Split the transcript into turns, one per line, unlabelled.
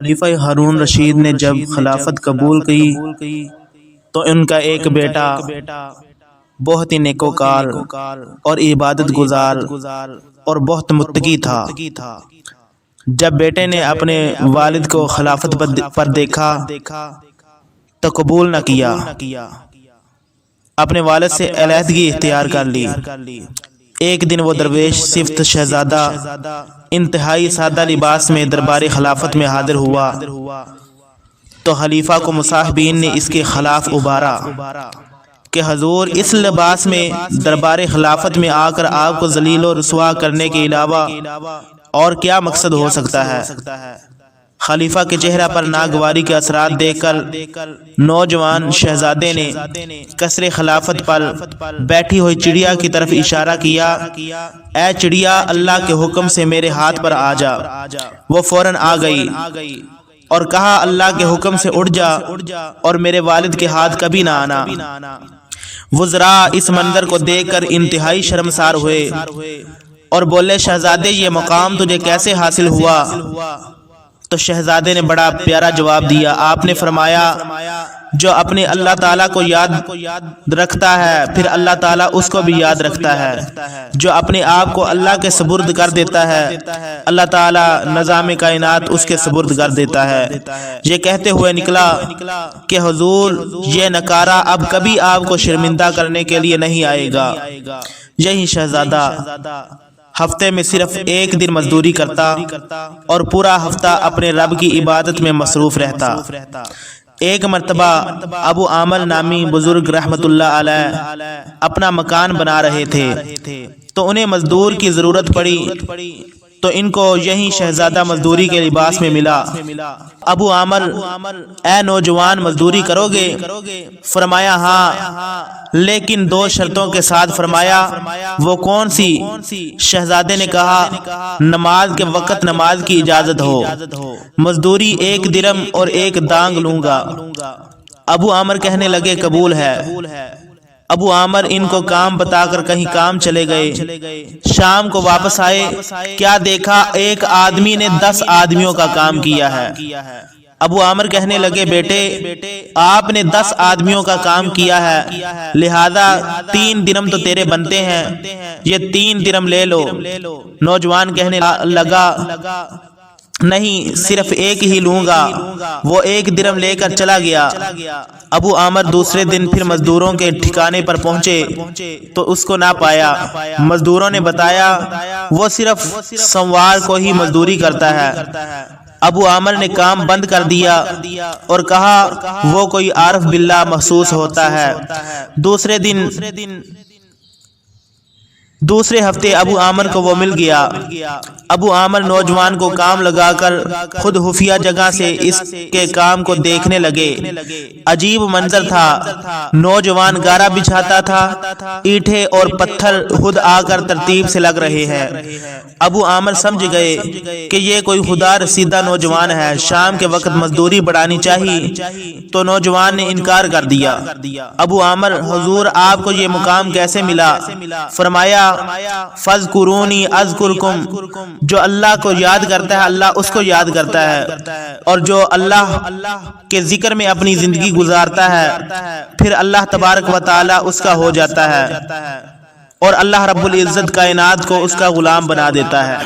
خلیفہ ہارون رشید نے جب خلافت قبول کی تو ان کا ایک بیٹا بہت ہی نیکوکار اور عبادت گزار اور بہت متقی تھا۔ جب بیٹے نے اپنے والد کو خلافت پر دیکھا تو قبول نہ کیا، اپنے والد سے علیحدگی اختیار کر لی۔ ایک دن وہ درویش صفت شہزادہ انتہائی سادہ لباس میں دربار خلافت میں حاضر ہوا تو خلیفہ کو مصاحبین نے اس کے خلاف ابھارا کہ حضور اس لباس میں دربار خلافت میں آ کر آپ کو ذلیل و رسوا کرنے کے علاوہ اور کیا مقصد ہو سکتا ہے؟ خلیفہ کے چہرہ پر ناگواری کے اثرات دیکھ کر نوجوان شہزادے نے قصر خلافت پر بیٹھی ہوئی چڑیا کی طرف اشارہ کیا، اے چڑیا اللہ کے حکم سے میرے ہاتھ پر آ جا۔ وہ فوراً آ گئی اور کہا اللہ کے حکم سے اٹھ جا اور میرے والد کے ہاتھ کبھی نہ آنا۔ وزراء اس منظر کو دیکھ کر انتہائی شرمسار ہوئے اور بولے شہزادے یہ مقام تجھے کیسے حاصل ہوا؟ تو شہزادے نے بڑا پیارا جواب دیا، آپ نے فرمایا جو اپنے اللہ تعالیٰ کو یاد رکھتا ہے پھر اللہ تعالیٰ اس کو بھی یاد رکھتا ہے، جو اپنے آپ کو اللہ کے سپرد کر دیتا ہے اللہ تعالیٰ نظام کائنات اس کے سپرد کر دیتا ہے۔ یہ کہتے ہوئے نکلا کہ حضور یہ نکارہ اب کبھی آپ کو شرمندہ کرنے کے لیے نہیں آئے گا۔ یہی شہزادہ ہفتے میں صرف ایک دن مزدوری کرتا اور پورا ہفتہ اپنے رب کی عبادت میں مصروف رہتا۔ ایک مرتبہ ابو عامر نامی بزرگ رحمت اللہ علیہ اپنا مکان بنا رہے تھے تو انہیں مزدور کی ضرورت پڑی تو ان کو یہی شہزادہ مزدوری کے لباس میں ملا۔ ابو عامر اے نوجوان مزدوری کرو گے؟ فرمایا ہاں، لیکن دو شرطوں کے ساتھ۔ فرمایا وہ کون سی؟ شہزادے نے کہا نماز کے وقت نماز کی اجازت ہو، مزدوری 1 درم اور 1 دانگ لوں گا۔ ابو عامر کہنے لگے قبول ہے۔ ابو عامر ان کو کام بتا کر کہیں کام چلے گئے۔ شام کو واپس آئے، کیا دیکھا ایک آدمی نے 10 آدمیوں کا کام کیا ہے۔ ابو عامر کہنے لگے بیٹے آپ نے 10 آدمیوں کا کام کیا ہے لہذا 3 درم تو تیرے بنتے ہیں، یہ 3 درم لے لو۔ نوجوان کہنے لگا نہیں صرف 1 ہی لوں گا۔ وہ 1 درم لے کر چلا گیا۔ ابو عامر دوسرے دن پھر مزدوروں کے ٹھکانے پر پہنچے تو اس کو نہ پایا۔ مزدوروں نے بتایا وہ صرف سوموار کو ہی مزدوری کرتا ہے۔ ابو عامر نے کام بند کر دیا اور کہا وہ کوئی عارف باللہ محسوس ہوتا ہے۔ دوسرے ہفتے ابو عامر کو وہ مل گیا۔ ابو عامر نوجوان کو کام لگا کر خود خفیہ جگہ سے اس کے کام کو دیکھنے لگے۔ عجیب منظر تھا، نوجوان گارا بچھاتا تھا، اینٹیں اور پتھر خود آ کر ترتیب سے لگ رہے ہیں۔ ابو عامر سمجھ گئے کہ یہ کوئی خدا رسیدہ نوجوان ہے، شام کے وقت مزدوری بڑھانی چاہیے تو نوجوان نے انکار کر دیا۔ ابو عامر حضور آپ کو یہ مقام کیسے ملا؟ فرمایا فَاذْكُرُونِي أَذْكُرْكُمْ، جو اللہ کو یاد کرتا ہے اللہ اس کو یاد کرتا ہے، اور جو اللہ کے ذکر میں اپنی زندگی گزارتا ہے پھر اللہ تبارک و تعالی اس کا ہو جاتا ہے اور اللہ رب العزت کائنات کو اس کا غلام بنا دیتا ہے۔